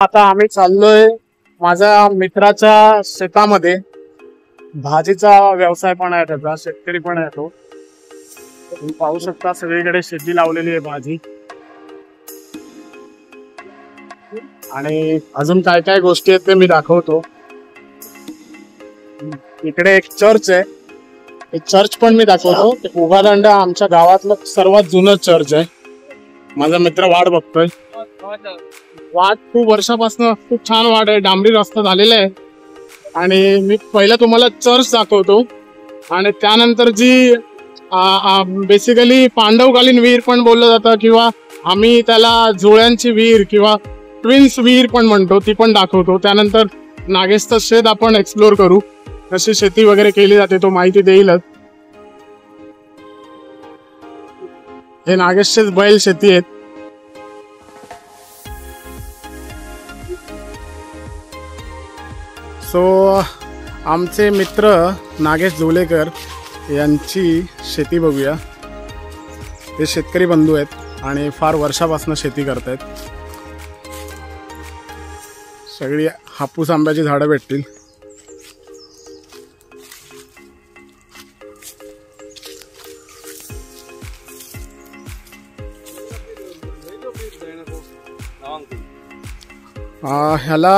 आता आम्ही चाललोय माझ्या मित्राच्या शेतामध्ये. भाजीचा व्यवसाय पण आहे त्याचा, शेतकरी पण आहे तो. तुम्ही पाहू शकता सगळीकडे शेती लावलेली आहे भाजी. आणि अजून काय काय गोष्टी आहेत ते मी दाखवतो. इकडे एक चर्च आहे, एक चर्च पण मी दाखवतो. उभादांडा आमच्या गावातलं सर्वात जुनं चर्च आहे. माझा मित्र वाट बघतोय. वाट खूप वर्षापासून खूप छान वाट आहे, डांबरी रस्ता झालेला आहे. आणि मी पहिला तुम्हाला चर्च दाखवतो आणि त्यानंतर जी बेसिकली पांडवकालीन विहीर पण बोललं जातं किंवा आम्ही त्याला जुळ्यांची विहीर किंवा ट्विन्स विहीर पण म्हणतो, ती पण दाखवतो. त्यानंतर नागेशचं शेत आपण एक्सप्लोर करू, कशी शेती वगैरे केली जाते तो माहिती देईलच. हे नागेशचेच बैल शेती आहेत. सो आमचे मित्र नागेश जोलेकर यांची शेती बघूया. हे शेतकरी बंधू आहेत आणि फार वर्षापासून शेती करतायत. सगळी हापूस आंब्याची झाडं भेटतील. ह्याला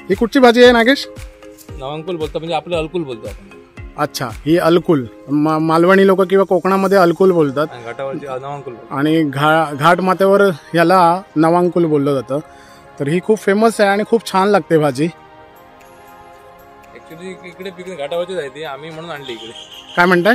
ही कुठची भाजी आहे नागेश? नवांकुल बोलतो, म्हणजे आपलं अलकुल बोलतो आपण. अच्छा, ही अलकुल. मालवणी लोक किंवा कोकणामध्ये अलकुल बोलतात घाटावरची नवांकुल, आणि घाट माथ्यावर याला नवांकुल बोललं जातं. तर ही खूप फेमस आहे आणि खूप छान लागते भाजी. ऍक्च्युली इकडे पिकते घाटावरचीच आहे ती, आम्ही म्हणून आणली इकडे. काय म्हणताय?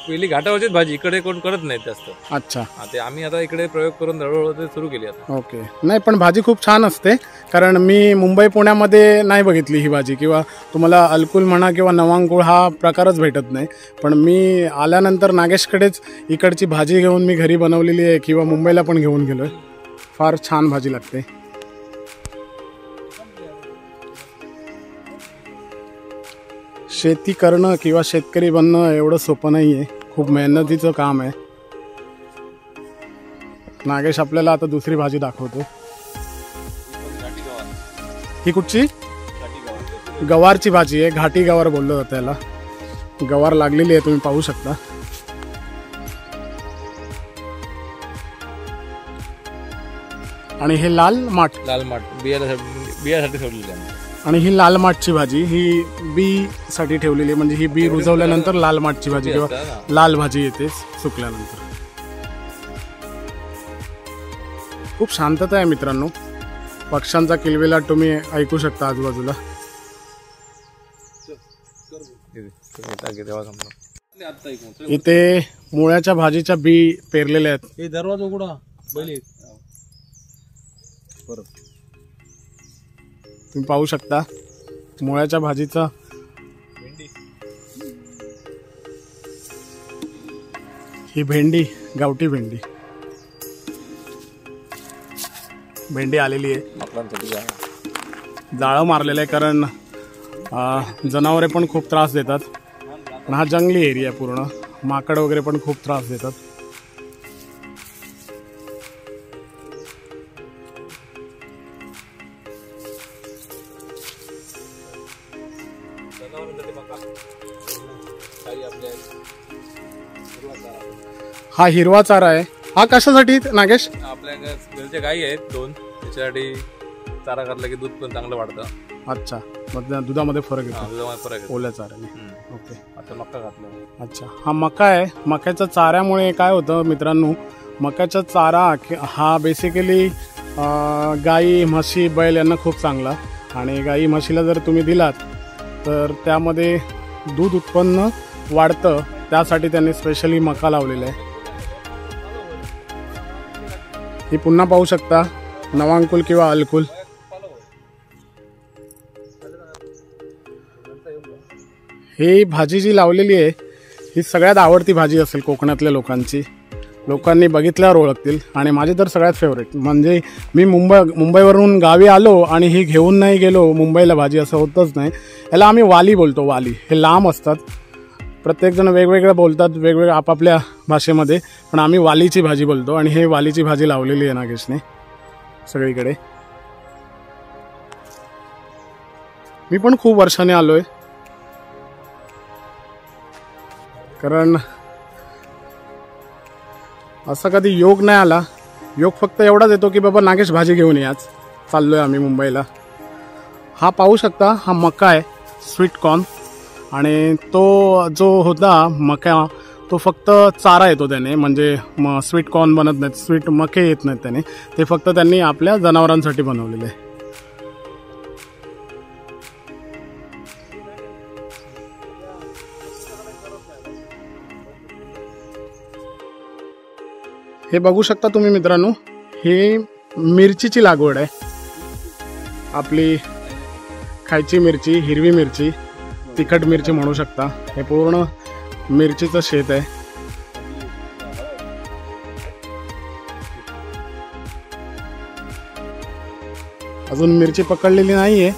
पहिली घाटावरचीच भाजी, इकडे कोण करत नाहीत जास्त. अच्छा, ते आम्ही आता इकडे प्रयोग करून हळूहळू सुरू केली आता. ओके. नाही पण भाजी खूप छान असते, कारण मी मुंबई पुण्यामध्ये नाही बघितली ही भाजी. किंवा तुम्हाला अलकुल म्हणा किंवा नवांकुळ हा प्रकारच भेटत नाही. पण मी आल्यानंतर नागेशकडेच इकडची भाजी घेऊन मी घरी बनवलेली आहे किंवा मुंबईला पण घेऊन गेलोय. फार छान भाजी लागते. शेती करणं किंवा शेतकरी बनणं एवढं सोपं नाहीये, खूप मेहनतीचं काम आहे. नागेश आपल्याला आता दुसरी भाजी दाखवतो. ही कुठची? गवारची भाजी आहे. घाटी गवार बोललं जातं याला. गवार लागलेली आहे, तुम्ही पाहू शकता. आणि हे लाल माठ बियासाठी सोडलेली आहे. आणि ही लाल माठची भाजी, ही बी साठी ठेवलेली आहे. म्हणजे ही बी रुजवल्यानंतर लाल माठची भाजी किंवा लाल भाजी येते सुकल्यानंतर. खूप शांतता आहे मित्रांनो. पक्ष्यांचा किलबिलाट तुम्ही ऐकू शकता आजूबाजूला. इथे मुळ्याच्या भाजीच्या बी पेरलेल्या आहेत. हे दरवाजा उघडा बैल परत. तुम्ही पाहू शकता मुळ्याच्या भाजीचा. ही भेंडी, गावठी भेंडी आलेली आहे. जाळं मारलेलं आहे, कारण जनावरे पण खूप त्रास देतात. पण हा जंगली एरिया आहे पूर्ण. माकड वगैरे पण खूप त्रास देतात. हा हिरवा चारा आहे. हा कशासाठी नागेश? आपल्या घरच्या गायी आहेत 2, त्याच्यासाठी चारा घातला की दूध पण चांगलं वाढतं. अच्छा, मग दुधामध्ये फरक येतो. दुधामध्ये फरक येतो ओल्या चाऱ्याने. ओके. आता मका घातला. अच्छा, हा मका आहे. मक्याच्या चाऱ्यामुळे काय होतं मित्रांनो, मक्याचा चारा हा बेसिकली गाई, म्हशी, बैल यांना खूप चांगला. आणि गाई म्हशीला जर तुम्ही दिलात तर त्यामध्ये दूध उत्पन्न वाढतं. त्यासाठी त्यांनी स्पेशली मका लावलेला आहे. ही पुन्हा पाहू शकता नवांकुल किंवा अलकुल. ही भाजी जी लावलेली आहे ही सगळ्यात आवडती भाजी असेल कोकणातल्या लोकांची. लोकांनी बघितल्यावर ओळखतील. आणि माझी तर सगळ्यात फेवरेट. म्हणजे मी मुंबईवरून गावी आलो आणि ही घेऊन नाही गेलो मुंबईला भाजी, असं होतच नाही. याला आम्ही वाली बोलतो. वाली हे लांब असतात. प्रत्येकजण वेगवेगळं बोलतात, वेगवेगळ्या आपापल्या भाषेमध्ये. पण आम्ही वालीची भाजी बोलतो. आणि हे वालीची भाजी लावलेली आहे नागेशने. सगळीकडे. मी पण खूप वर्षाने आलोय, कारण असा कधी योग नाही आला. योग फक्त एवढाच येतो की बाबा नागेश भाजी घेऊन ये, आज चाललोय आम्ही मुंबईला. हा पाहू शकता, हा मका आहे, स्वीट कॉर्न. आणि तो जो होता मका, तो फक्त चारा येतो त्याने, म्हणजे स्वीट कॉर्न बनत नाहीत, स्वीट मके येत नाहीत त्याने. ते फक्त त्यांनी आपल्या जनावरांसाठी बनवलेले आहे. हे बघू शकता तुम्ही मित्रांनो, ही मिरचीची लागवड आहे. आपली खायची मिरची, हिरवी मिरची, तिखट मिरची म्हणू शकता. हे पूर्ण मिरचीचं शेत आहे. अजून मिरची पकडलेली नाहीये.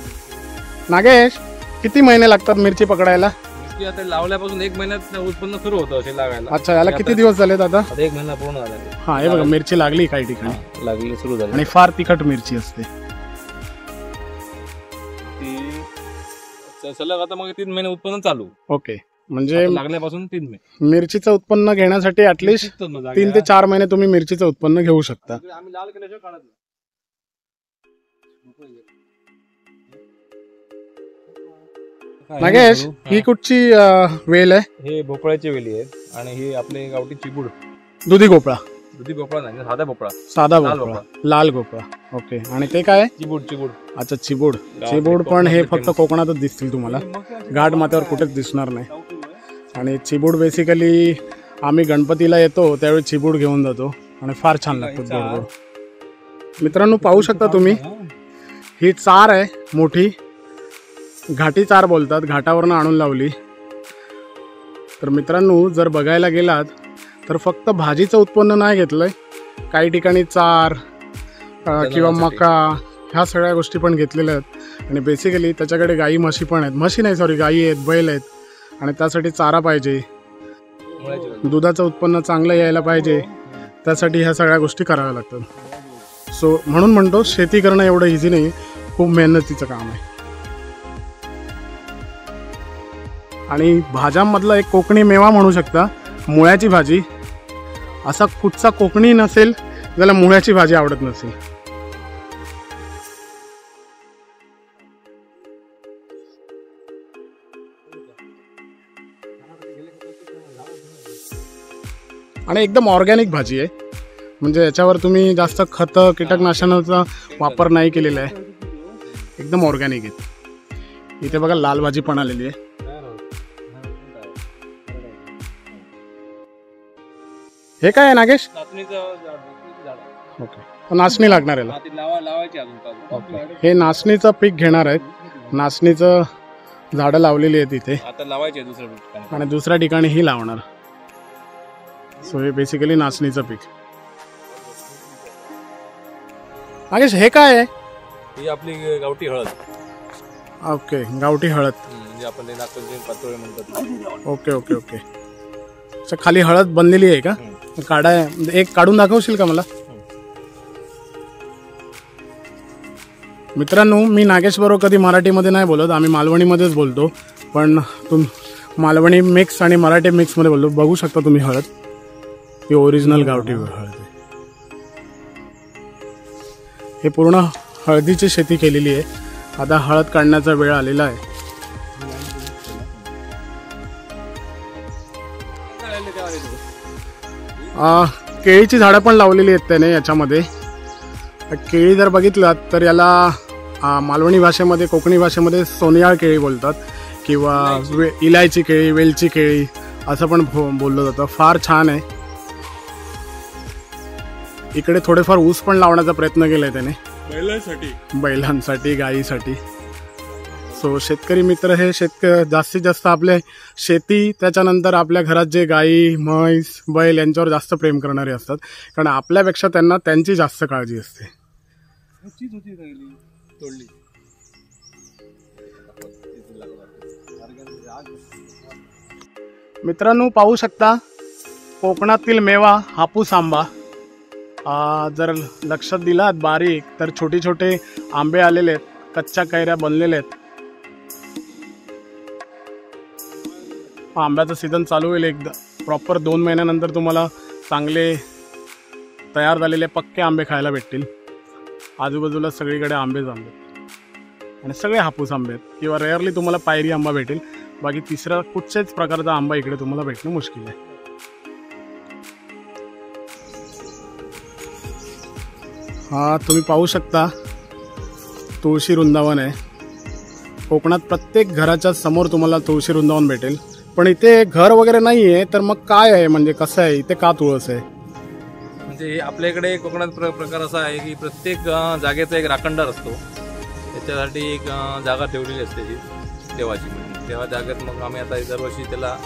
नागेश, किती महिने लागतात मिरची पकडायला? आता लावल्यापासून 1 महिन्यात उत्पन्न सुरू होतं असे लागायला. अच्छा, याला किती दिवस झालेत आता? 1 महिना पूर्ण झाला. हा, हे बघा मिरची लागली काही ठिकाणी, लागली सुरू झाली. आणि फार तिखट मिरची असते ती. सलग आता मग 3 महिने उत्पन्न चालू. ओके, म्हणजे लागल्यापासून 3 महिने मिरचीचं उत्पन्न घेण्यासाठी ऍटलिस्ट 3 ते 4 महिने तुम्ही मिरचीचं उत्पन्न घेऊ शकता. आम्ही लाल केल्याशिवाय काढत नाही. नागेश, ही कुठची वेल आहे? हे भोपळ्याची वेली आहेत आणि ही आपले गावठी चिबूड. दुधी भोपळा? दुधी भोपळा नाही, साधा भोपळा. साधा भोपळा, लाल भोपळा. ओके, आणि ते काय? चिबूड. चिबूड. अच्छा, चिबूड. चिबूड पण हे फक्त कोकणातच दिसतील तुम्हाला, घाट माथ्यावर कुठेच दिसणार नाही. आणि चिबूड बेसिकली आम्ही गणपतीला येतो त्यावेळी चिबूड घेऊन जातो आणि फार छान लागतात गोड गोड. मित्रांनो पाहू शकता तुम्ही, ही चार आहे मोठी, घाटी चार बोलतात, घाटावरनं आणून लावली. तर मित्रांनो जर बघायला गेलात तर फक्त भाजीचं उत्पन्न नाही घेतलंय, काही ठिकाणी चार किंवा मका ह्या सगळ्या गोष्टी पण घेतलेल्या आहेत. आणि बेसिकली त्याच्याकडे गाई म्हशी पण आहेत, म्हशी नाही सॉरी गाई आहेत, बैल आहेत, आणि त्यासाठी चारा पाहिजे, दुधाचं उत्पन्न चांगलं यायला पाहिजे, त्यासाठी ह्या सगळ्या गोष्टी कराव्या लागतात. सो म्हणून म्हणतो शेती करणं एवढं इझी नाही, खूप मेहनतीचं काम आहे. आणि भाज्यांमधला एक कोकणी मेवा म्हणू शकता, मुळ्याची भाजी. असा कुठचा कोकणी नसेल ज्याला मुळ्याची भाजी आवडत नसेल. आणि एकदम ऑर्गॅनिक भाजी आहे, म्हणजे याच्यावर तुम्ही जास्त खत कीटकनाशकाचा वापर नाही केलेला आहे, एकदम ऑर्गॅनिक आहे. इथे बघा लाल भाजी पण आलेली आहे. हे काय आहे नागेश? ओके, नाचणी लागणार आहे. ओके, हे नाचणीचं पीक घेणार आहेत, नाचणीचं झाडं लावलेली आहेत इथे, आणि दुसऱ्या ठिकाणी ही लावणार. सो हे बेसिकली नाचणीचं पीक. नागेश हे काय आहे? ही आपली गावठी हळद. ओके, गावठी हळद, म्हणजे आपण नागपूरची पातोळी म्हणतात. Okay okay okay. अच्छा, खाली हळद बनलेली आहे का? एक काढून दाखवशील का मला? मित्रांनो मी नागेश बरोबर कधी मराठीमध्ये नाही बोलत, आम्ही मालवणीमध्येच बोलतो, पण मालवणी मिक्स आणि मराठी मिक्समध्ये बोलतो. बघू शकता तुम्ही हळद, ही ओरिजिनल गावठी हळद आहे. हे पूर्ण हळदीची शेती केलेली आहे. आता हळद काढण्याचा वेळ आलेला आहे. केळीची झाडं पण लावलेली आहेत त्याने याच्यामध्ये. केळी जर बघितलात तर याला मालवणी भाषेमध्ये, कोकणी भाषेमध्ये सोनियाळ केळी बोलतात, किंवा इलायची केळी, वेलची केळी असं पण बोललं जातं. फार छान आहे. इकडे थोडेफार ऊस पण लावण्याचा प्रयत्न केलाय त्याने, बैलांसाठी, गायीसाठी. सो शेतकरी मित्र हे जास्तीत जास्त आपले शेती, त्याच्यानंतर आपल्या घरात जे गाई, म्हैस, बैल यांच्यावर जास्त प्रेम करणारे असतात, कारण आपल्यापेक्षा त्यांना त्यांची जास्त काळजी असते. मित्रांनो पाहू शकता कोकणातील मेवा हापूस आंबा. जर लक्षात दिलात बारीक तर छोटे छोटे आंबे आलेले आहेत, कच्च्या कैऱ्या बनलेल्या आहेत. आंब्याचं सीझन चालू होईल एकदा प्रॉपर 2 महिन्यानंतर तुम्हाला चांगले तयार झालेले पक्के आंबे खायला भेटतील. आजूबाजूला सगळीकडे आंबेच आंबे आणि सगळे हापूस आंबे आहेत किंवा रेअरली तुम्हाला पायरी आंबा भेटेल. बाकी तिसऱ्या कुठच्याच प्रकारचा आंबा इकडे तुम्हाला भेटणं मुश्किल आहे. हा तुम्ही पाहू शकता तुळशी वृंदावन आहे. कोकणात प्रत्येक घराच्या समोर तुम्हाला तुळशी वृंदावन भेटेल. पण इथे घर वगैरे नाही आहे तर मग काय आहे, म्हणजे कसं आहे इथे का तुळस आहे? म्हणजे आपल्या इकडे कोकणात प्रकार असा आहे की प्रत्येक जागेचा एक राखणदार असतो. त्याच्यासाठी एक जागा ठेवलेली असते ही देवाची. तेव्हा जागेत मग आम्ही आता दरवर्षी त्याला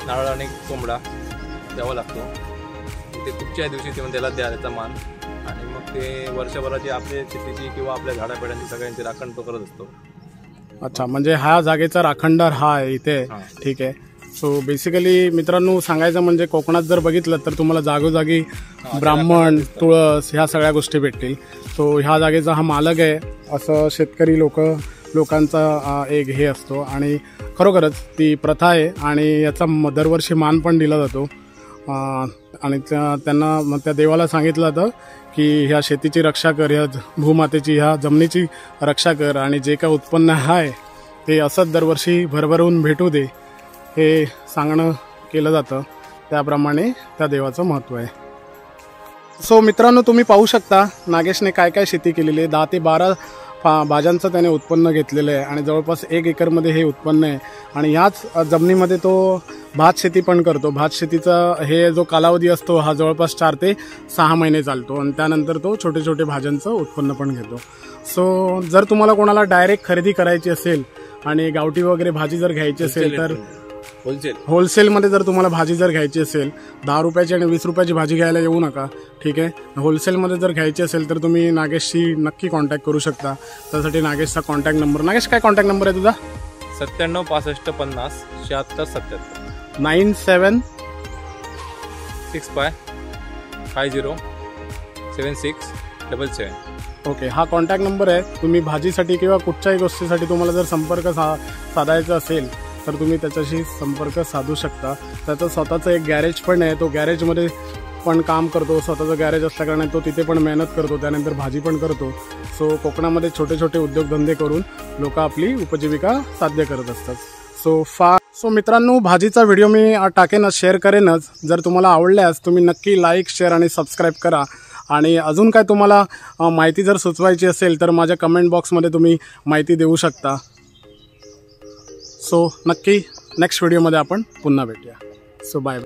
नारळ आणि कोंबडा द्यावा लागतो. ते कुठच्याही दिवशी ते त्याला द्या त्याचा मान, आणि मग ते वर्षभराची आपल्या शेतीची किंवा आपल्या झाडापेडांची सगळ्यांची राखण तो करत असतो. अच्छा, म्हणजे हा जागेचा राखणदार हा आहे इथे. ठीक आहे. सो बेसिकली मित्रांनो सांगायचं म्हणजे कोकणात जर बघितलं तर तुम्हाला जागोजागी ब्राह्मण, तुळस ह्या सगळ्या गोष्टी भेटतील. सो ह्या जागेचा हा मालक आहे असं शेतकरी लोकांचा एक हे असतो आणि खरोखरच ती प्रथा आहे आणि याचा दरवर्षी मान पण दिला जातो. आणि त्यांना त्या देवाला सांगितलं जातं की ह्या शेतीची रक्षा कर, ह्या भूमातेची, ह्या जमिनीची रक्षा कर आणि जे काय उत्पन्न आहे ते असंच दरवर्षी भरभरून भेटू दे हे सांगणं केलं जातं. त्याप्रमाणे त्या देवाचं महत्त्व आहे. सो मित्रांनो तुम्ही पाहू शकता नागेशने काय काय शेती केलेली आहे. 10 ते 12 भाज्यांचं त्याने उत्पन्न घेतलेलं आहे आणि जवळपास 1 एकरमध्ये हे उत्पन्न आहे. आणि ह्याच जमिनीमध्ये तो भात शेती पण करतो. भात शेतीचा हे जो कालावधी असतो हा जवळपास 4 ते 6 महिने चालतो आणि त्यानंतर तो छोटे छोटे भाज्यांचं उत्पन्न पण घेतो. सो जर तुम्हाला कोणाला डायरेक्ट खरेदी करायची असेल आणि गावठी वगैरे भाजी जर घ्यायची असेल तर होलसेलमध्ये जर तुम्हाला भाजी जर घ्यायची असेल 10 रुपयाची आणि 20 रुपयाची भाजी घ्यायला येऊ नका. ठीक आहे. होलसेलमध्ये जर घ्यायची असेल तर तुम्ही नागेशशी नक्की कॉन्टॅक्ट करू शकता. त्यासाठी नागेशचा कॉन्टॅक्ट नंबर, नागेश काय कॉन्टॅक्ट नंबर आहे तुझा? 97 65 50 76 77 97 65 50 76 77. ओके, हा कॉन्टॅक्ट नंबर आहे. तुम्ही भाजीसाठी किंवा कुठच्याही गोष्टीसाठी तुम्हाला जर संपर्क साधायचा असेल तर तुम्ही त्याच्याशी संपर्क साधू शकता. त्याचं स्वतःचं एक गॅरेज पण आहे. तो गॅरेजमध्ये पण काम करतो. स्वतःचं गॅरेज असल्याकारणे तो तिथे पण मेहनत करतो, त्यानंतर भाजी पण करतो. सो कोकणामध्ये छोटे छोटे उद्योगधंदे करून लोक आपली उपजीविका साध्य करत असतात. सो मित्रांनो भाजीचा व्हिडिओ मी टाकेनच, शेअर करेनच. जर तुम्हाला आवडल्यास तुम्ही नक्की लाईक, शेअर आणि सबस्क्राईब करा. आणि अजून काय तुम्हाला माहिती जर सुचवायची असेल तर माझ्या कमेंट बॉक्समध्ये तुम्ही माहिती देऊ शकता. सो नक्की नेक्स्ट व्हिडिओमध्ये आपण पुन्हा भेटूया. So bye.